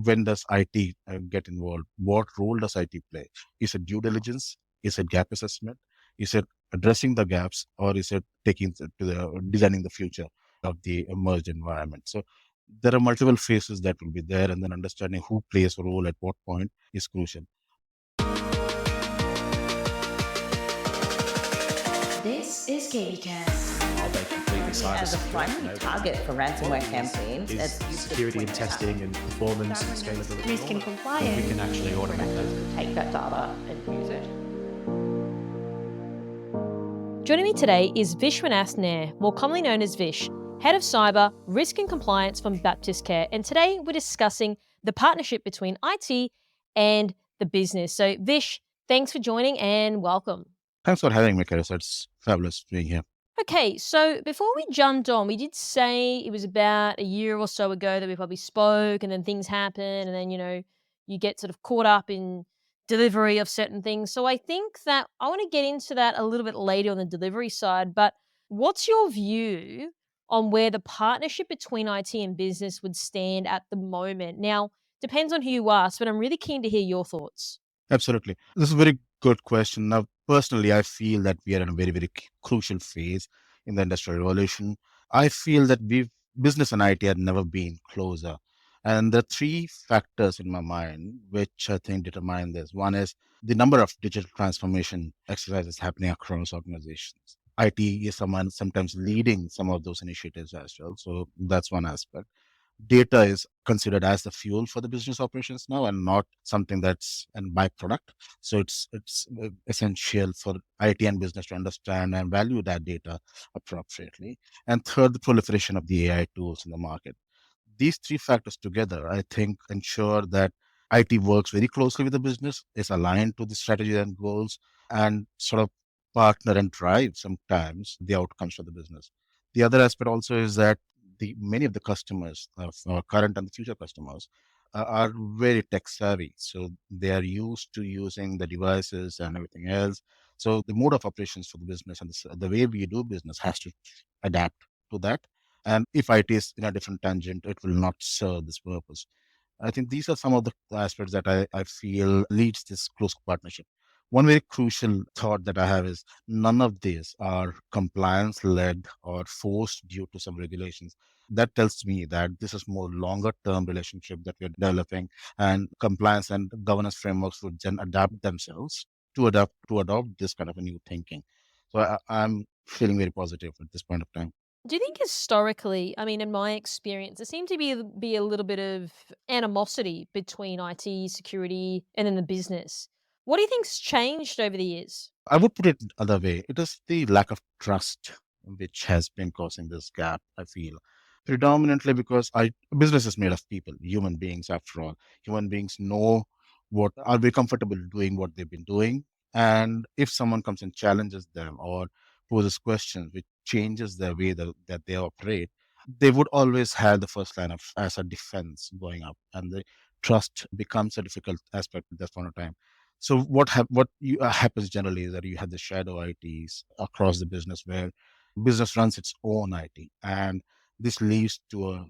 when does IT get involved? What role does IT play? Is it due diligence? Is it gap assessment? Is it addressing the gaps, or is it taking to the designing the future of the emerged environment? So there are multiple phases that will be there, and then understanding who plays a role at what point is crucial. This is KBcast. Are they completely As a cybersecure? primary target for ransomware campaigns, Is it's used to security and point testing and performance and Governance, scalability. risk and compliance. We can actually automate that. to take that data and use it. Joining me today is Vishwanath Nair, more commonly known as Vish, Head of Cyber, Risk and Compliance from Baptist Care. And today we're discussing the partnership between IT and the business. So Vish, thanks for joining and welcome. Thanks for having me, Carissa. It's fabulous being here. Okay, so before we jumped on, we did say it was about a year or so ago that we probably spoke, and then things happen, and then, you get sort of caught up in delivery of certain things. So I think that I want to get into that a little bit later on the delivery side, but what's your view on where the partnership between IT and business would stand at the moment? Now, depends on who you ask, but I'm really keen to hear your thoughts. Absolutely. This is a very good question. Now, personally, I feel that we are in a very, very crucial phase in the industrial revolution. I feel that business and IT have never been closer. And there are three factors in my mind which I think determine this. One is the number of digital transformation exercises happening across organizations. IT is sometimes leading some of those initiatives as well. So that's one aspect. Data is considered as the fuel for the business operations now, and not something that's a byproduct. So it's essential for IT and business to understand and value that data appropriately. And third, the proliferation of the AI tools in the market. These three factors together, I think, ensure that IT works very closely with the business, is aligned to the strategy and goals, and sort of partner and drive sometimes the outcomes for the business. The other aspect also is that the many of the customers, of our current and the future customers, are very tech savvy. So they are used to using the devices and everything else. So the mode of operations for the business and the way we do business has to adapt to that. And if IT is in a different tangent, it will not serve this purpose. I think these are some of the aspects that I feel leads this close partnership. One very crucial thought that I have is none of these are compliance led or forced due to some regulations. That tells me that this is more longer term relationship that we're developing, and compliance and governance frameworks would then adapt themselves to adopt this kind of a new thinking. So I'm feeling very positive at this point of time. Do you think historically, I mean, in my experience, there seemed to be a little bit of animosity between IT, security, and then the business. What do you think's changed over the years? I would put it other way. It is the lack of trust which has been causing this gap, I feel. Predominantly because business is made of people, human beings after all. Human beings know what are very comfortable doing what they've been doing. And if someone comes and challenges them or poses questions which changes their way that they operate, they would always have the first line of as a defense going up. And the trust becomes a difficult aspect at that point of time. So happens generally is that you have the shadow ITs across the business where business runs its own IT, and this leads to a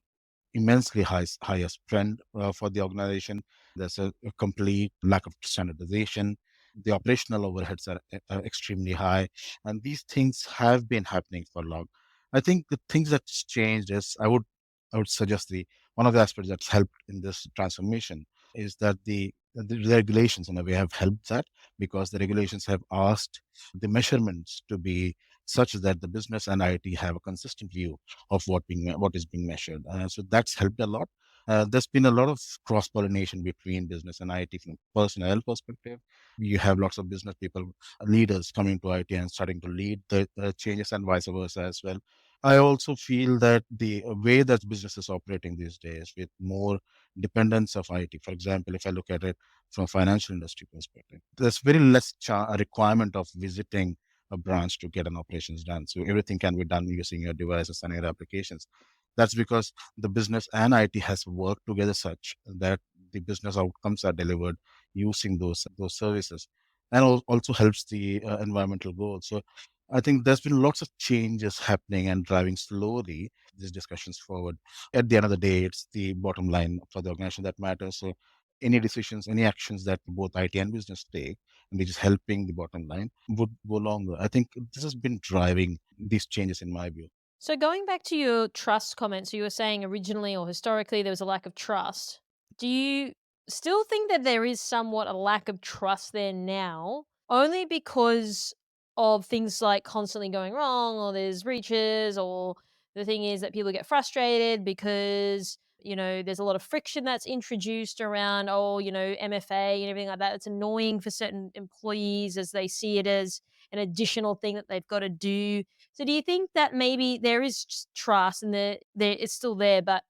immensely higher spend for the organization. There's a complete lack of standardization. The operational overheads are extremely high, and these things have been happening for long. I think the things that's changed is I would suggest the one of the aspects that's helped in this transformation is that the regulations in a way have helped that, because the regulations have asked the measurements to be such that the business and IT have a consistent view of what is being measured. So that's helped a lot. There's been a lot of cross pollination between business and IT from a personnel perspective. You have lots of business people, leaders coming to IT and starting to lead the changes, and vice versa as well. I also feel that the way that business is operating these days with more dependence of IT. For example, if I look at it from a financial industry perspective, there's very less requirement of visiting a branch to get an operations done. So everything can be done using your devices and your applications. That's because the business and IT has worked together such that the business outcomes are delivered using those services, and also helps the environmental goals. So I think there's been lots of changes happening and driving slowly these discussions forward. At the end of the day, it's the bottom line for the organization that matters. So any decisions, any actions that both IT and business take, and which is helping the bottom line, would go longer. I think this has been driving these changes in my view. So going back to your trust comment, so you were saying originally or historically there was a lack of trust. Do you still think that there is somewhat a lack of trust there now, only because of things like constantly going wrong, or there's breaches, or the thing is that people get frustrated because there's a lot of friction that's introduced around MFA and everything like that. It's annoying for certain employees as they see it as an additional thing that they've got to do. So do you think that maybe there is trust and there it's still there, but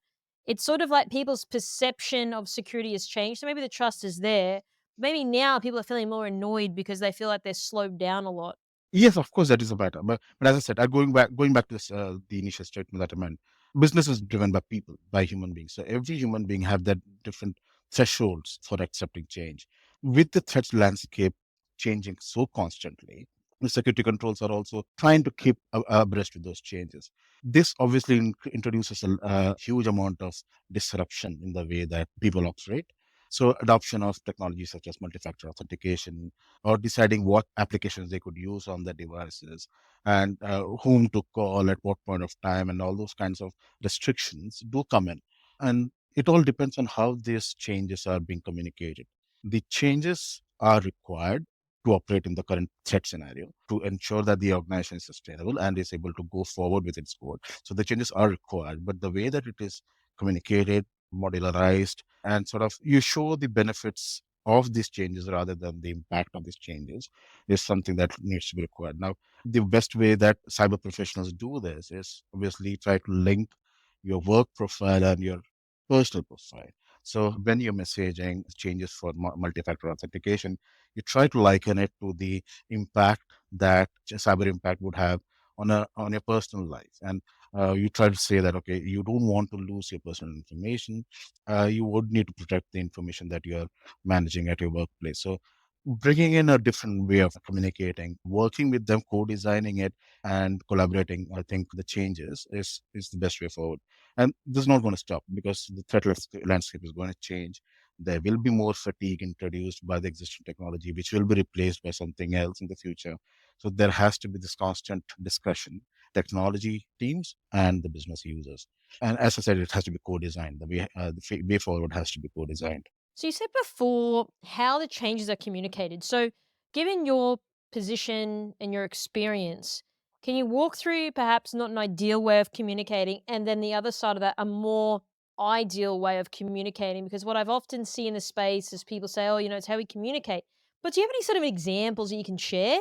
it's sort of like people's perception of security has changed? So maybe the trust is there. Maybe now people are feeling more annoyed because they feel like they're slowed down a lot. Yes, of course, that is a matter. But as I said, going back to this, the initial statement that I meant, business is driven by people, by human beings. So every human being have that different thresholds for accepting change. With the threat landscape changing so constantly, the security controls are also trying to keep abreast with those changes. This obviously introduces a huge amount of disruption in the way that people operate. So adoption of technology such as multi-factor authentication, or deciding what applications they could use on the devices, and whom to call at what point of time, and all those kinds of restrictions do come in. And it all depends on how these changes are being communicated. The changes are required to operate in the current threat scenario to ensure that the organization is sustainable and is able to go forward with its goal. So the changes are required, but the way that it is communicated, modularized, and sort of you show the benefits of these changes rather than the impact of these changes is something that needs to be required. Now, the best way that cyber professionals do this is obviously try to link your work profile and your personal profile. So when you're messaging changes for multi-factor authentication, you try to liken it to the impact that cyber impact would have on your personal life. And you try to say that, okay, you don't want to lose your personal information. You would need to protect the information that you're managing at your workplace. So bringing in a different way of communicating, working with them, co-designing it, and collaborating, I think the changes is the best way forward. And this is not going to stop because the threat landscape is going to change. There will be more fatigue introduced by the existing technology, which will be replaced by something else in the future. So there has to be this constant discussion, technology teams and the business users. And as I said, it has to be co-designed. The way forward has to be co-designed. So you said before how the changes are communicated. So given your position and your experience, can you walk through perhaps not an ideal way of communicating and then the other side of that, a more ideal way of communicating? Because what I've often seen in the space is people say, oh, it's how we communicate. But do you have any sort of examples that you can share?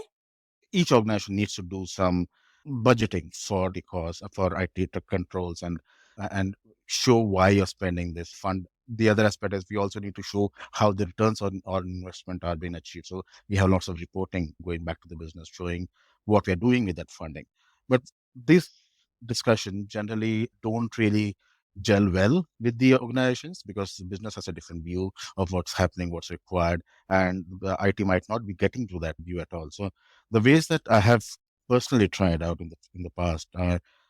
Each organization needs to do some budgeting for the cost for IT controls and show why you're spending this fund. The other aspect is we also need to show how the returns on investment are being achieved. So we have lots of reporting going back to the business showing what we're doing with that funding. But this discussion generally don't really gel well with the organizations because the business has a different view of what's happening, what's required, and the IT might not be getting to that view at all. So the ways that I have personally tried out in the past,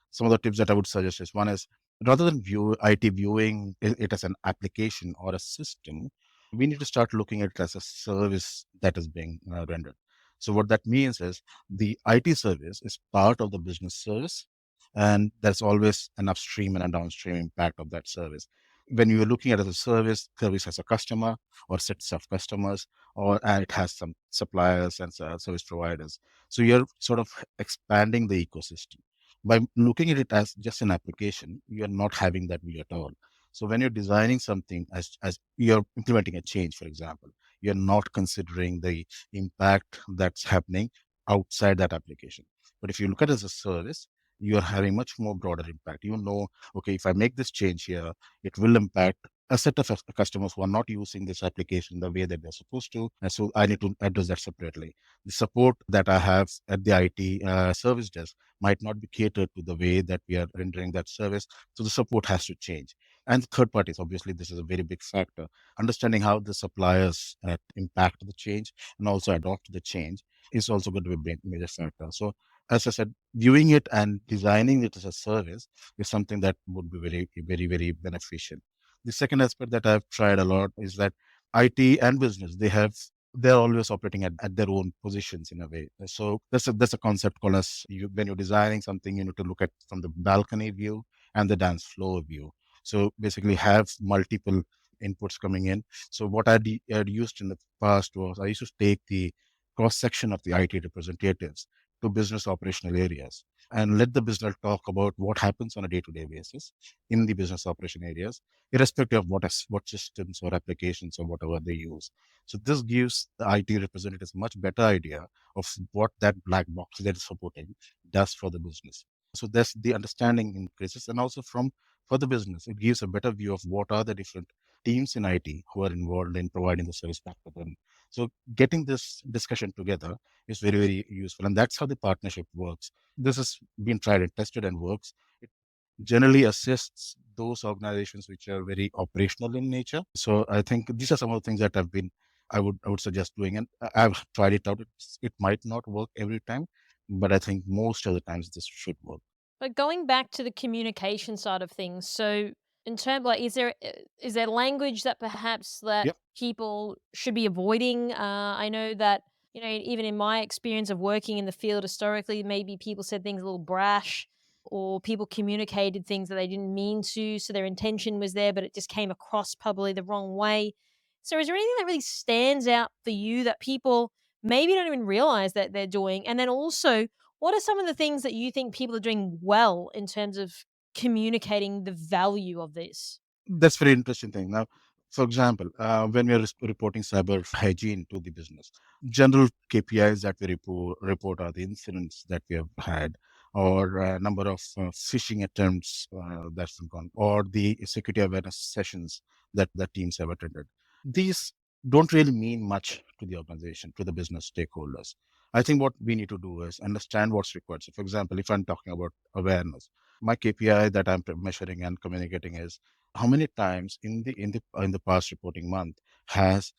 some of the tips that I would suggest is one is rather than view IT viewing it as an application or a system, we need to start looking at it as a service that is being rendered. So what that means is the IT service is part of the business service, and there's always an upstream and a downstream impact of that service. When you're looking at it as a service has a customer or sets of customers, and it has some suppliers and service providers. So you're sort of expanding the ecosystem. By looking at it as just an application, you're not having that view at all. So when you're designing something as you're implementing a change, for example, you're not considering the impact that's happening outside that application. But if you look at it as a service, you're having much more broader impact. Okay, if I make this change here, it will impact a set of customers who are not using this application the way that they're supposed to. And so I need to address that separately. The support that I have at the IT service desk might not be catered to the way that we are rendering that service. So the support has to change. And the third parties, obviously, this is a very big factor. Understanding how the suppliers impact the change and also adopt the change is also going to be a major factor. So As I said, viewing it and designing it as a service is something that would be very, very, very beneficial. The second aspect that I've tried a lot is that IT and business, they're always operating at their own positions in a way. So that's a concept called as when you're designing something, you need to look at from the balcony view and the dance floor view. So basically have multiple inputs coming in. So what I'd used in the past was I used to take the cross section of the IT representatives to business operational areas and let the business talk about what happens on a day-to-day basis in the business operation areas, irrespective of what systems or applications or whatever they use. So this gives the IT representatives much better idea of what that black box they're supporting does for the business. So that's the understanding increases, and also for the business, it gives a better view of what are the different teams in IT who are involved in providing the service back to them. So getting this discussion together is very, very useful. And that's how the partnership works. This has been tried and tested and works. It generally assists those organizations which are very operational in nature. So I think these are some of the things that I would suggest doing. And I've tried it out. It might not work every time, but I think most of the times this should work. But going back to the communication side of things, so in terms like, is there language that perhaps that Yep. people should be avoiding? I know that even in my experience of working in the field historically, maybe people said things a little brash, or people communicated things that they didn't mean to, so their intention was there, but it just came across probably the wrong way. So, is there anything that really stands out for you that people maybe don't even realize that they're doing? And then also, what are some of the things that you think people are doing well in terms of communicating the value of this? That's very interesting thing. Now, for example, when we are reporting cyber hygiene to the business, general KPIs that we report are the incidents that we have had, or number of phishing attempts that's been gone, or the security awareness sessions that the teams have attended. These don't really mean much to the organization, to the business stakeholders. I think what we need to do is understand what's required. So, for example, if I'm talking about awareness, my KPI that I'm measuring and communicating is how many times in the past reporting month has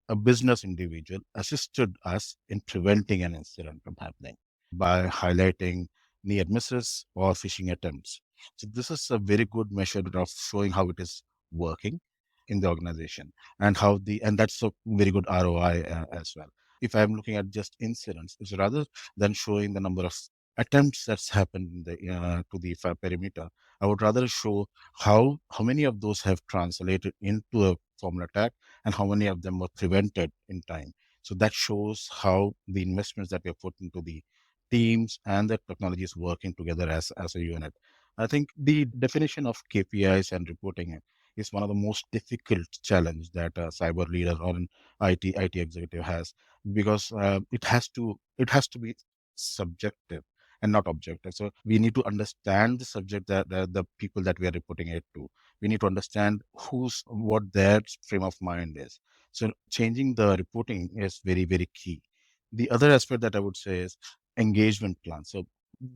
a business individual assisted us in preventing an incident from happening by highlighting near misses or phishing attempts. So this is a very good measure of showing how it is working in the organization, and that's a very good ROI as well. If I'm looking at just incidents, it's rather than showing the number of attempts that's happened in to the perimeter, I would rather show how many of those have translated into a formal attack and how many of them were prevented in time. So that shows how the investments that we have put into the teams and the technologies working together as a unit. I think the definition of KPIs and reporting it is one of the most difficult challenge that a cyber leader or an IT executive has, because it has to be subjective and not objective. So we need to understand the subject that the people that we are reporting it to. We need to understand what their frame of mind is. So changing the reporting is very, very key. The other aspect that I would say is engagement plan. So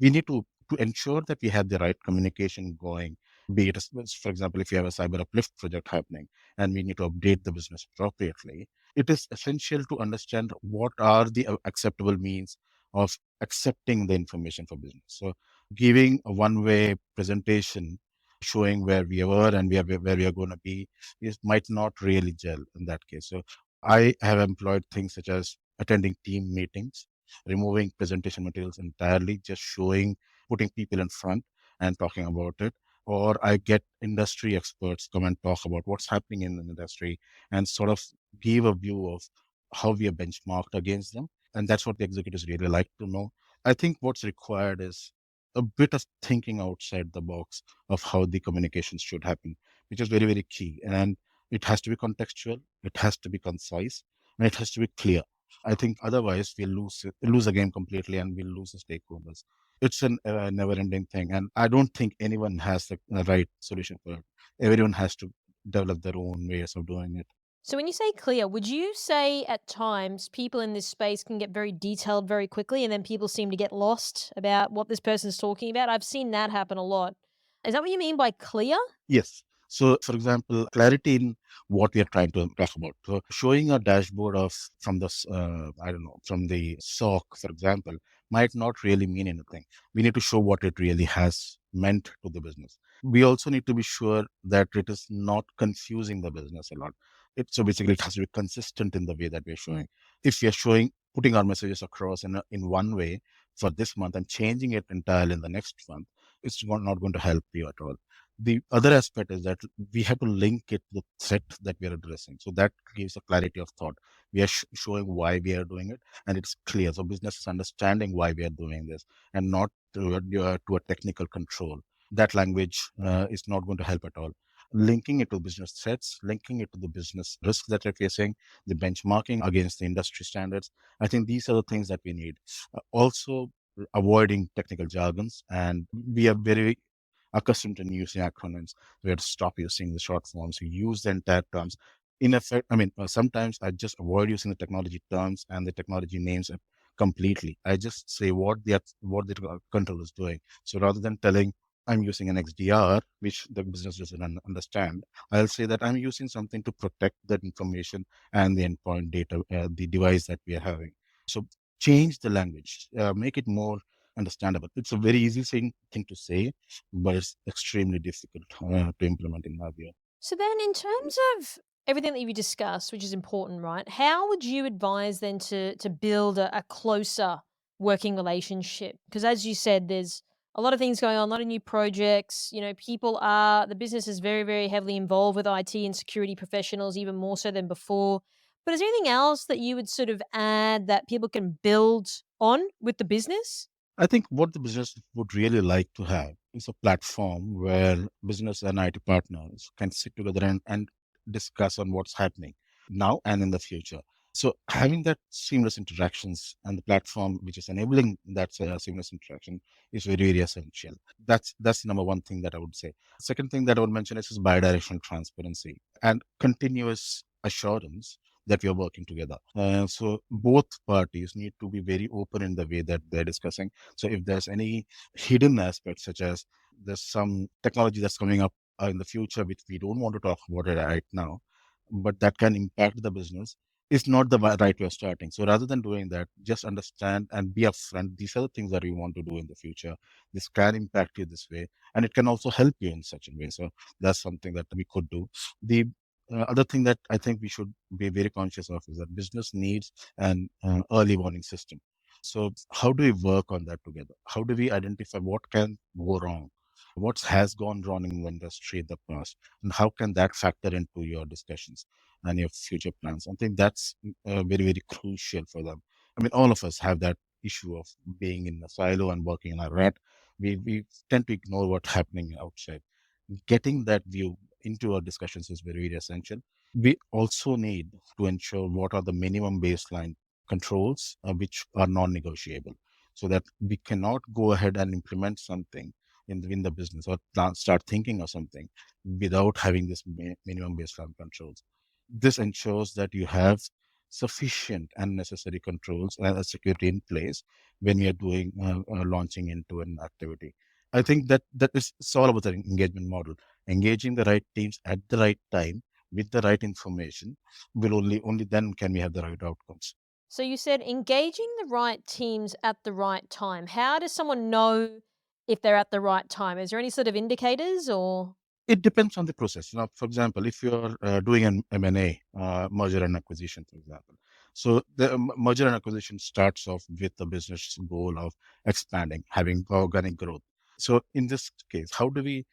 we need to ensure that we have the right communication going, be it for example, if you have a cyber uplift project happening and we need to update the business appropriately, it is essential to understand what are the acceptable means of accepting the information for business. So giving a one-way presentation showing where we were and where we are going to be is might not really gel in that case. So I have employed things such as attending team meetings, removing presentation materials entirely, just showing, putting people in front and talking about it. Or I get industry experts come and talk about what's happening in the industry and sort of give a view of how we are benchmarked against them. And that's what the executives really like to know. I think what's required is a bit of thinking outside the box of how the communications should happen, which is very, very key. And it has to be contextual, it has to be concise, and it has to be clear. I think otherwise we'll lose a game completely and we'll lose the stakeholders. It's a never-ending thing, and I don't think anyone has the right solution for it. Everyone has to develop their own ways of doing it. So, when you say clear, would you say at times people in this space can get very detailed very quickly and then people seem to get lost about what this person's talking about? I've seen that happen a lot. Is that what you mean by clear? Yes. So, for example, clarity in what we are trying to talk about. So, showing a dashboard of from the I don't know, from the SOC, for example, might not really mean anything. We need to show what it really has meant to the business. We also need to be sure that it is not confusing the business a lot. So basically, it has to be consistent in the way that we're showing. If we are showing, putting our messages across in one way for this month and changing it entirely in the next month, it's not going to help you at all. The other aspect is that we have to link it to the threat that we are addressing. So that gives a clarity of thought. We are showing why we are doing it, and it's clear. So business is understanding why we are doing this, and not to a technical control. That language is not going to help at all. Linking it to business threats, linking it to the business risks that we're facing, the benchmarking against the industry standards. I think these are the things that we need. Also, avoiding technical jargons, and we are very accustomed to using acronyms. We have to stop using the short forms. We use the entire terms. In effect, I mean, sometimes I just avoid using the technology terms and the technology names completely. I just say what the control is doing. So rather than telling I'm using an XDR, which the business doesn't understand, I'll say that I'm using something to protect that information and the endpoint data, the device that we are having. So change the language, make it more understandable. It's a very easy thing to say, but it's extremely difficult to implement in my view. So then, in terms of everything that you discussed, which is important, right? How would you advise then to build a closer working relationship? Because as you said, there's a lot of things going on, a lot of new projects. You know, the business is very, very heavily involved with IT and security professionals, even more so than before. But is there anything else that you would sort of add that people can build on with the business? I think what the business would really like to have is a platform where business and IT partners can sit together and discuss on what's happening now and in the future. So having that seamless interactions and the platform which is enabling that seamless interaction is very, very essential. That's the number one thing that I would say. Second thing that I would mention is bidirectional transparency and continuous assurance that we are working together. So both parties need to be very open in the way that they're discussing. So if there's any hidden aspects, such as there's some technology that's coming up in the future, which we don't want to talk about it right now, but that can impact the business, is not the right way of starting. So rather than doing that, just understand and be upfront. These are the things that we want to do in the future. This can impact you this way, and it can also help you in such a way. So that's something that we could do. The other thing that I think we should be very conscious of is that business needs an early warning system. So how do we work on that together? How do we identify what can go wrong? What has gone wrong in the industry in the past? And how can that factor into your discussions and your future plans? I think that's very, very crucial for them. I mean, all of us have that issue of being in a silo and working in a rat. We tend to ignore what's happening outside. Getting that view into our discussions is very, very essential. We also need to ensure what are the minimum baseline controls which are non-negotiable, so that we cannot go ahead and implement something in the business or start thinking of something without having this minimum baseline controls. This ensures that you have sufficient and necessary controls and security in place when you're doing launching into an activity. I think that is it's all about the engagement model. Engaging the right teams at the right time with the right information will only then can we have the right outcomes. So you said engaging the right teams at the right time. How does someone know if they're at the right time? Is there any sort of indicators or? It depends on the process. Now, for example, if you're doing an M&A, merger and acquisition, for example, so the merger and acquisition starts off with the business goal of expanding, having organic growth. So in this case, how do we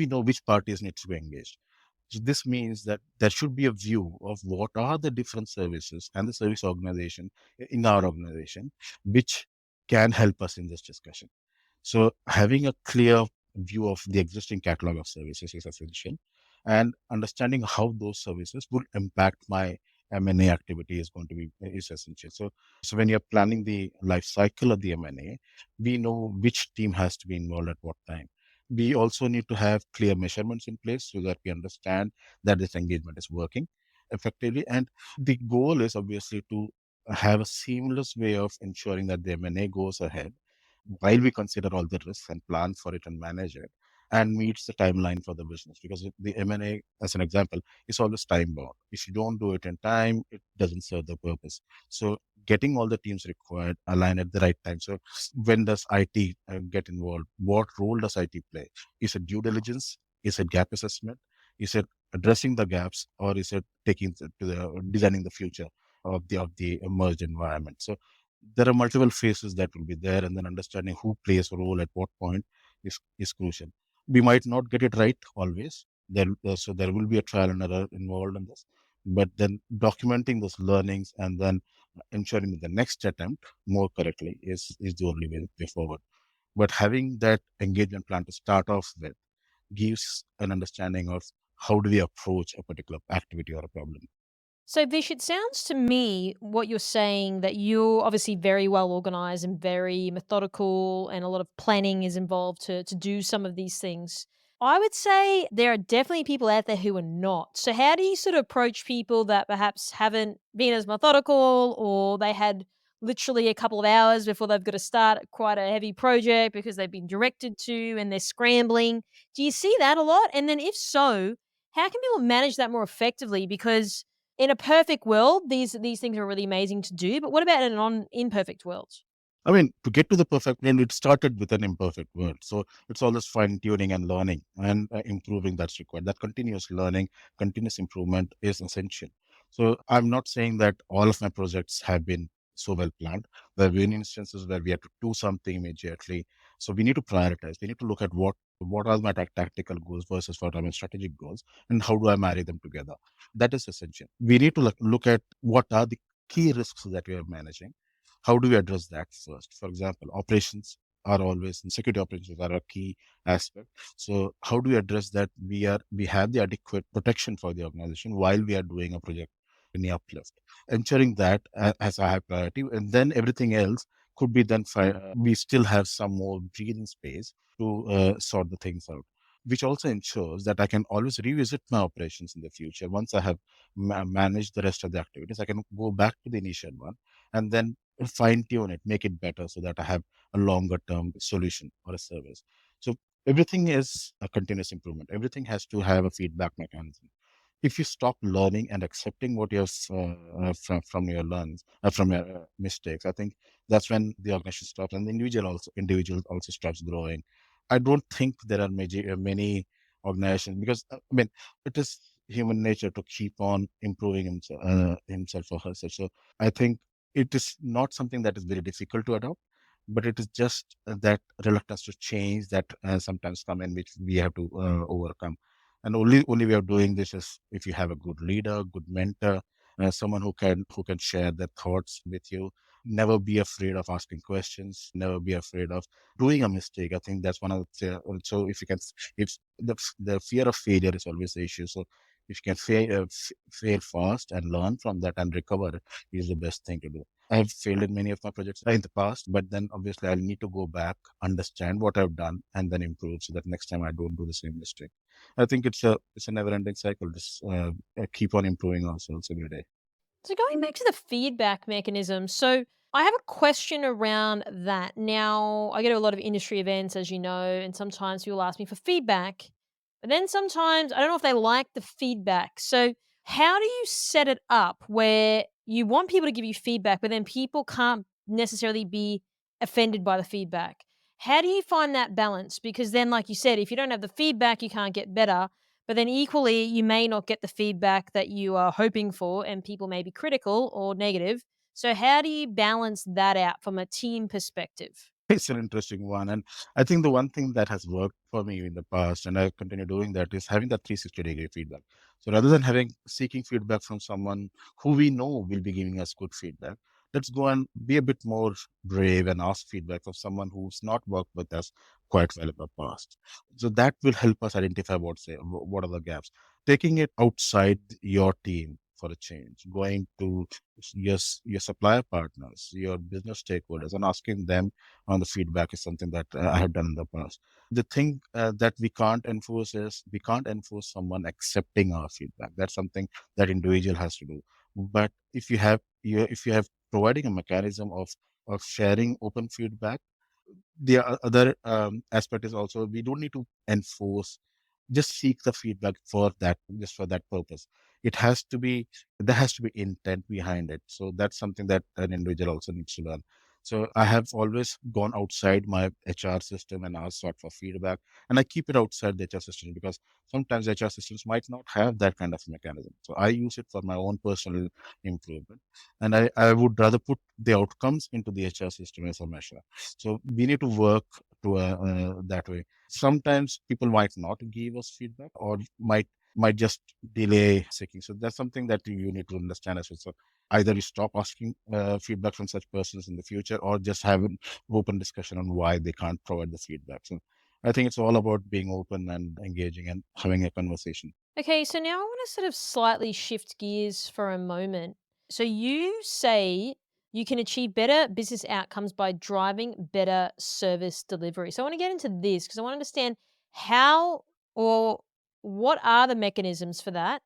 know which parties need to be engaged? So this means that there should be a view of what are the different services and the service organization in our organization, which can help us in this discussion. So having a clear view of the existing catalog of services is essential, and understanding how those services would impact my M&A activity is going to be is essential. So when you're planning the life cycle of the M&A, we know which team has to be involved at what time. We also need to have clear measurements in place so that we understand that this engagement is working effectively. And the goal is obviously to have a seamless way of ensuring that the M&A goes ahead while we consider all the risks and plan for it and manage it. and meets the timeline for the business. Because the M&A, as an example, is always time bound. If you don't do it in time, it doesn't serve the purpose. So getting all the teams required align at the right time. So when does IT get involved? What role does IT play? Is it due diligence? Is it gap assessment? Is it addressing the gaps, or is it taking to the designing the future of the emerged environment? So there are multiple phases that will be there, and then understanding who plays a role at what point is crucial. We might not get it right always. So there will be a trial and error involved in this, but then documenting those learnings and then ensuring that the next attempt more correctly is the only way forward. But having that engagement plan to start off with gives an understanding of how do we approach a particular activity or a problem. So, Vish, it sounds to me what you're saying that you're obviously very well organized and very methodical, and a lot of planning is involved to do some of these things. I would say there are definitely people out there who are not. So, how do you sort of approach people that perhaps haven't been as methodical, or they had literally a couple of hours before they've got to start quite a heavy project because they've been directed to and they're scrambling? Do you see that a lot? And then, if so, how can people manage that more effectively? Because in a perfect world, these things are really amazing to do, but what about in an imperfect world? I mean, to get to the perfect end, it started with an imperfect world. So it's always fine tuning and learning and improving that's required. That continuous learning, continuous improvement is essential. So I'm not saying that all of my projects have been so well planned. There have been instances where we have to do something immediately. So we need to prioritize. We need to look at what are my tactical goals versus what are my strategic goals, and how do I marry them together. That is essential. We need to look at what are the key risks that we are managing. How do we address that first? For example, operations are always, security operations are a key aspect. So how do we address that we have the adequate protection for the organization while we are doing a project in the uplift, ensuring that as a high priority, and then everything else could be then we still have some more breathing space to sort the things out, which also ensures that I can always revisit my operations in the future. Once I have managed the rest of the activities, I can go back to the initial one and then fine tune it, make it better so that I have a longer term solution or a service. So everything is a continuous improvement. Everything has to have a feedback mechanism. If you stop learning and accepting what you have from your learns, from your mistakes, I think that's when the organization stops and the individual also stops growing. I don't think there are many organizations, because I mean, it is human nature to keep on improving himself or herself. So I think it is not something that is very difficult to adopt, but it is just that reluctance to change that sometimes come in, which we have to overcome. And only way of doing this is if you have a good leader, good mentor, someone who can share their thoughts with you. Never be afraid of asking questions. Never be afraid of doing a mistake. I think that's one of the also, if you can, if the fear of failure is always the issue. So if you can fail fast and learn from that and recover, is the best thing to do. I have failed in many of my projects in the past, but then obviously I'll need to go back, understand what I've done, and then improve so that next time I don't do the same mistake. I think it's a never-ending cycle. Just keep on improving ourselves every day. So going back to the feedback mechanism, so I have a question around that. Now, I go to a lot of industry events, as you know, and sometimes people ask me for feedback, but then sometimes I don't know if they like the feedback. So, how do you set it up where you want people to give you feedback, but then people can't necessarily be offended by the feedback? How do you find that balance? Because then, like you said, if you don't have the feedback, you can't get better. But then equally, you may not get the feedback that you are hoping for, and people may be critical or negative. So, how do you balance that out from a team perspective? It's an interesting one. And I think the one thing that has worked for me in the past, and I continue doing that, is having that 360-degree feedback. So rather than seeking feedback from someone who we know will be giving us good feedback, let's go and be a bit more brave and ask feedback from someone who's not worked with us quite well in the past. So that will help us identify what are the gaps. Taking it outside your team for a change, going to your supplier partners, your business stakeholders, and asking them on the feedback is something that I have done in the past. The thing that we can't enforce is we can't enforce someone accepting our feedback. That's something that individual has to do. But if you have providing a mechanism of sharing open feedback, The other aspect is also we don't need to enforce, just seek the feedback for that, just for that purpose. It has to be, there has to be intent behind it. So that's something that an individual also needs to learn. So I have always gone outside my HR system and asked for feedback, and I keep it outside the HR system because sometimes HR systems might not have that kind of mechanism. So I use it for my own personal improvement, and I would rather put the outcomes into the HR system as a measure. So we need to work to that way. Sometimes people might not give us feedback or might just delay seeking. So that's something that you need to understand as well. So either you stop asking feedback from such persons in the future, or just have an open discussion on why they can't provide the feedback. So I think it's all about being open and engaging and having a conversation. Okay, so now I want to sort of slightly shift gears for a moment. So you say you can achieve better business outcomes by driving better service delivery. So I want to get into this because I want to understand how or what are the mechanisms for that,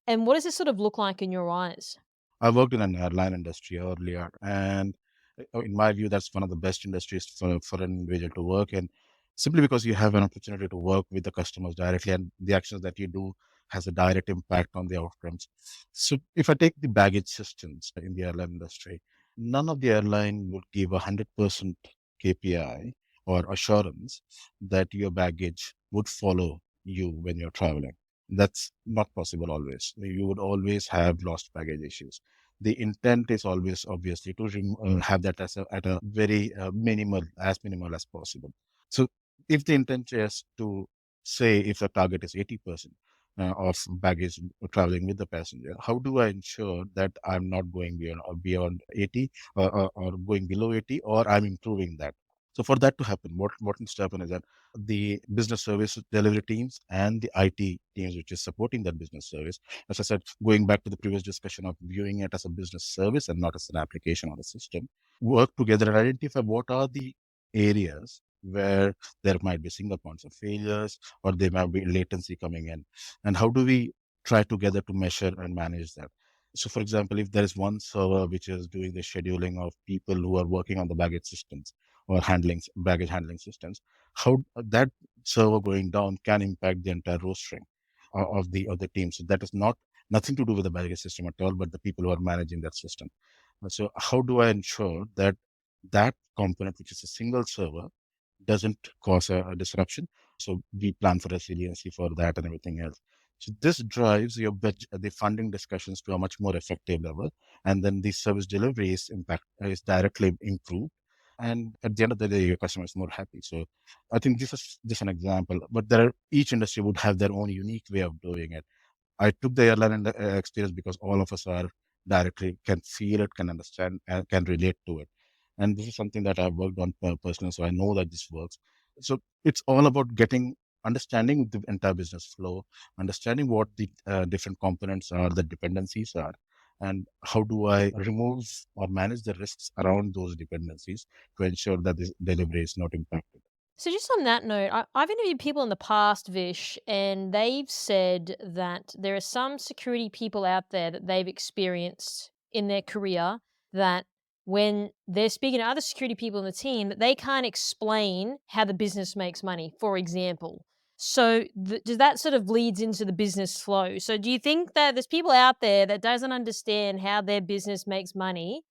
and what does this sort of look like in your eyes? I worked in an airline industry earlier, and in my view, that's one of the best industries for an individual to work in, simply because you have an opportunity to work with the customers directly, and the actions that you do has a direct impact on the outcomes. So, if I take the baggage systems in the airline industry, none of the airline would give 100% KPI or assurance that your baggage would follow you when you're traveling. That's not possible always. You would always have lost baggage issues. The intent is always obviously to have that as at a very minimal as possible. So if the intent is to say, if the target is 80% of baggage traveling with the passenger, how do I ensure that I'm not going beyond 80, or going below 80, or I'm improving that? So for that to happen, what needs to happen is that the business service delivery teams and the IT teams, which is supporting that business service, as I said, going back to the previous discussion of viewing it as a business service and not as an application or a system, work together and identify what are the areas where there might be single points of failures, or there might be latency coming in, and how do we try together to measure and manage that. So for example, if there is one server which is doing the scheduling of people who are working on the baggage systems or baggage handling systems, how that server going down can impact the entire rostering of the team. So that is nothing to do with the baggage system at all, but the people who are managing that system. So how do I ensure that that component, which is a single server, doesn't cause a disruption? So we plan for resiliency for that and everything else. So this drives the funding discussions to a much more effective level, and then the service delivery is directly improved. And at the end of the day, your customer is more happy. So I think this is just an example, but each industry would have their own unique way of doing it. I took the airline experience because all of us are directly can feel it, can understand, and can relate to it. And this is something that I've worked on personally, so I know that this works. So it's all about understanding the entire business flow, understanding what the different components are, the dependencies are, and how do I remove or manage the risks around those dependencies to ensure that this delivery is not impacted. So, just on that note, I've interviewed people in the past, Vish, and they've said that there are some security people out there that they've experienced in their career that when they're speaking to other security people in the team, that they can't explain how the business makes money, for example. So, does that sort of leads into the business flow? So, do you think that there's people out there that doesn't understand how their business makes money?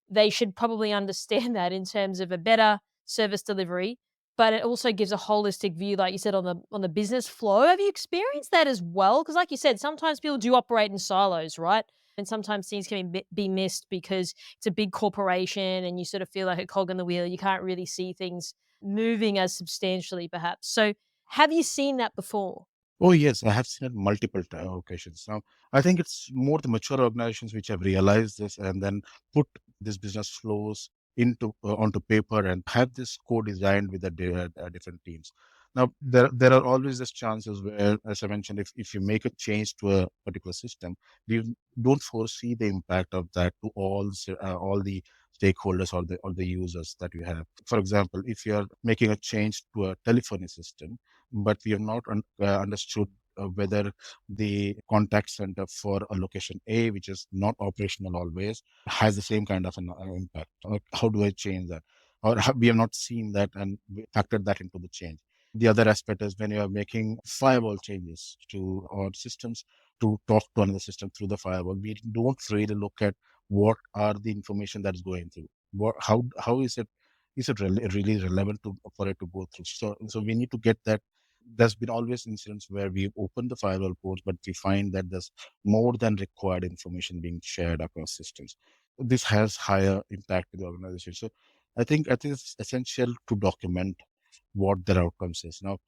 They should probably understand that in terms of a better service delivery, but it also gives a holistic view, like you said, on the business flow. Have you experienced that as well? Because, like you said, sometimes people do operate in silos, right? And sometimes things can be missed because it's a big corporation and you sort of feel like a cog in the wheel. You can't really see things moving as substantially, perhaps. So, have you seen that before? Oh, yes, I have seen it multiple occasions. Now, I think it's more the mature organizations which have realized this and then put this business flows onto paper and have this co-designed with the different teams. Now, there are always these chances where, as I mentioned, if you make a change to a particular system, you don't foresee the impact of that to all the stakeholders or the users that you have. For example, if you are making a change to a telephony system, but we have not understood whether the contact center for a location A, which is not operational always, has the same kind of an impact. How do I change that? or we have not seen that and we factored that into the change. The other aspect is when you are making firewall changes to our systems to talk to another system through the firewall, we don't really look at what are the information that is going through. How is it really relevant for it to go through? So we need to get that. There's been always incidents where we open the firewall ports, but we find that there's more than required information being shared across systems. This has higher impact to the organization. So I think it's essential to document what their outcomes is. Now,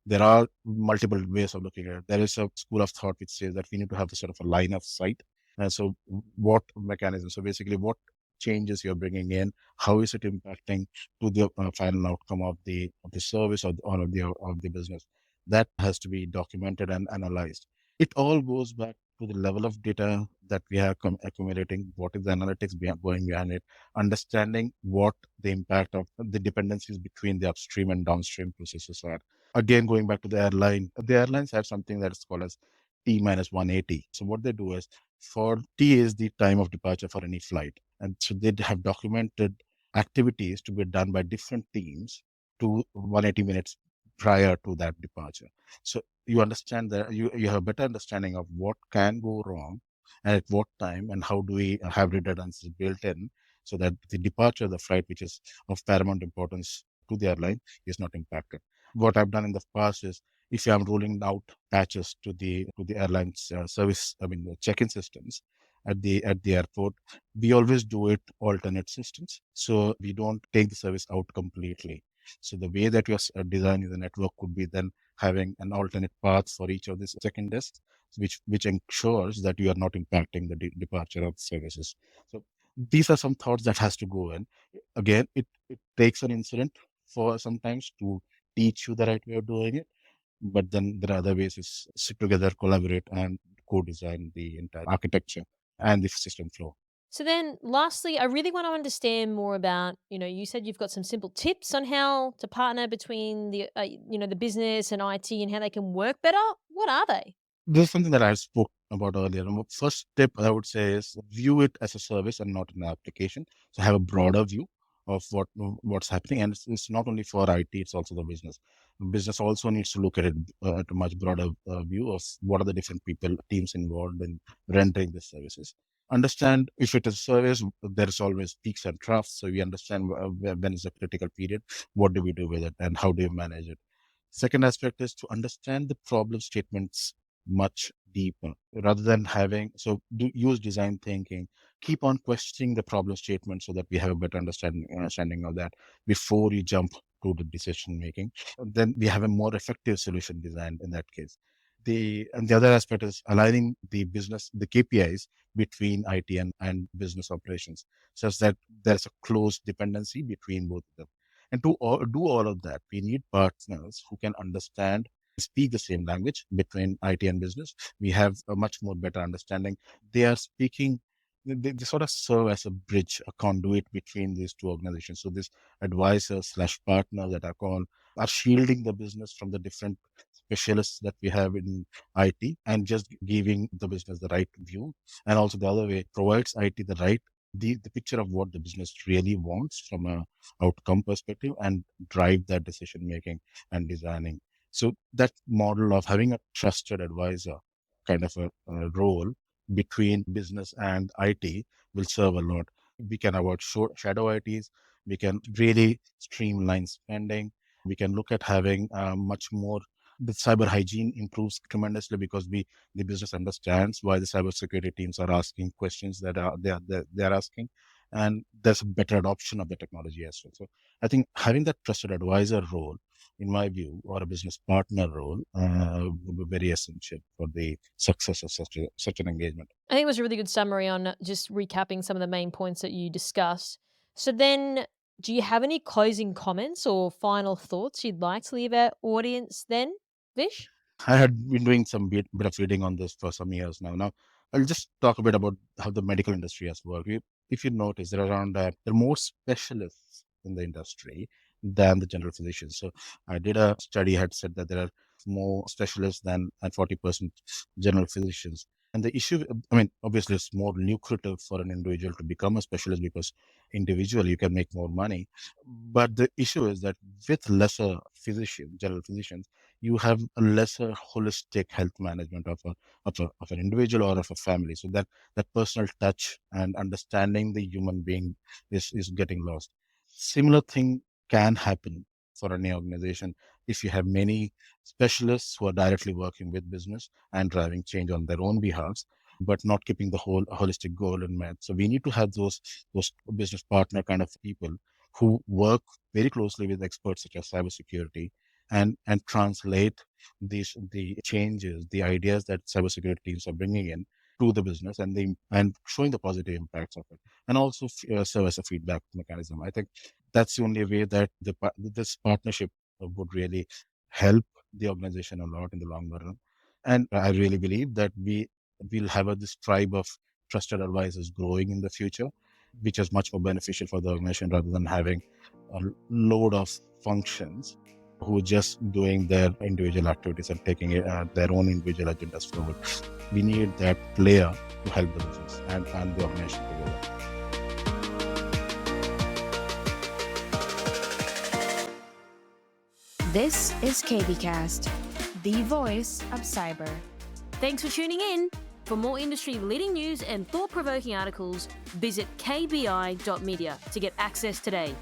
there are multiple ways of looking at it. There is a school of thought which says that we need to have a sort of a line of sight. So what mechanism? So basically, what changes you're bringing in? How is it impacting to the final outcome of the service or the business? That has to be documented and analyzed. It all goes back to the level of data that we are accumulating. What is the analytics going behind it? Understanding what the impact of the dependencies between the upstream and downstream processes are. Again, going back to the airlines have something that is called as T minus 180. So what they do is, for T is the time of departure for any flight. And so they have documented activities to be done by different teams to 180 minutes prior to that departure. So you understand that you have a better understanding of what can go wrong and at what time, and how do we have redundancy built in so that the departure of the flight, which is of paramount importance to the airline, is not impacted. What I've done in the past is, if I'm rolling out patches to the airline's service, I mean the check-in systems at the airport, we always do it alternate systems, so we don't take the service out completely. So the way that you're designing the network could be then having an alternate path for each of these check-in desks, which ensures that you are not impacting the departure of services. So these are some thoughts that has to go in. Again, it takes an incident for sometimes to teach you the right way of doing it, but then there are other ways is sit together, collaborate, and co-design the entire architecture and the system flow. So then, lastly, I really want to understand more about, you said you've got some simple tips on how to partner between the business and IT and how they can work better. What are they? This is something that I spoke about earlier. And the first tip I would say is view it as a service and not an application. So have a broader view of what's happening, and it's not only for IT; it's also the business. Business also needs to look at it at a much broader view of what are the different people, teams involved in rendering the services. Understand if it is a service, there is always peaks and troughs. So we understand when is a critical period, what do we do with it, and how do you manage it. Second aspect is to understand the problem statements much deeper rather than use design thinking. Keep on questioning the problem statement so that we have a better understanding of that before you jump to the decision making. Then we have a more effective solution design in that case. The other aspect is aligning the KPIs between IT and business operations, such that there's a close dependency between both of them. And to do all of that, we need partners who can understand, speak the same language between IT and business. We have a much more better understanding. They are speaking, they sort of serve as a bridge, a conduit between these two organizations. So these advisors slash partners that are called are shielding the business from the different specialists that we have in IT and just giving the business the right view. And also the other way provides IT the picture of what the business really wants from a outcome perspective and drive that decision making and designing. So that model of having a trusted advisor kind of a role between business and IT will serve a lot. We can avoid shadow ITs. We can really streamline spending. We can look at having much more. The cyber hygiene improves tremendously because the business understands why the cybersecurity teams are asking questions that they are asking, and there's a better adoption of the technology as well. So I think having that trusted advisor role, in my view, or a business partner role, would be very essential for the success of such an engagement. I think it was a really good summary on just recapping some of the main points that you discussed. So then, do you have any closing comments or final thoughts you'd like to leave our audience then, Vish? I had been doing some bit of reading on this for some years now. Now, I'll just talk a bit about how the medical industry has worked. If you notice, there are more specialists in the industry than the general physicians. So I did a study had said that there are more specialists than and 40% general physicians. And the issue, I mean, obviously, it's more lucrative for an individual to become a specialist because individually you can make more money. But the issue is that with lesser physicians, general physicians, you have a lesser holistic health management of an individual or of a family. So that personal touch and understanding the human being is getting lost. Similar thing can happen for any organization if you have many specialists who are directly working with business and driving change on their own behalf, but not keeping the whole holistic goal in mind. So we need to have those business partner kind of people who work very closely with experts such as cybersecurity and translate the changes, the ideas that cybersecurity teams are bringing in to the business and showing the positive impacts of it, and also serve as a feedback mechanism. I think that's the only way that this partnership would really help the organization a lot in the long run. And I really believe that will have this tribe of trusted advisors growing in the future, which is much more beneficial for the organization rather than having a load of functions who are just doing their individual activities and taking their own individual agendas forward. We need that layer to help the business and the organization together. This is KBcast, the voice of cyber. Thanks for tuning in. For more industry-leading news and thought-provoking articles, visit kbi.media to get access today.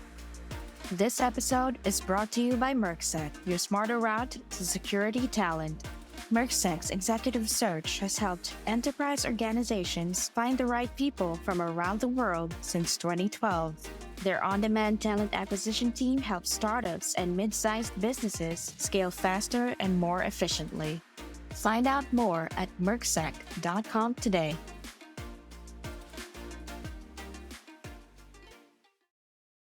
This episode is brought to you by Mercsec, your smarter route to security talent. Mercsec's executive search has helped enterprise organizations find the right people from around the world since 2012. Their on-demand talent acquisition team helps startups and mid-sized businesses scale faster and more efficiently. Find out more at mercsec.com today.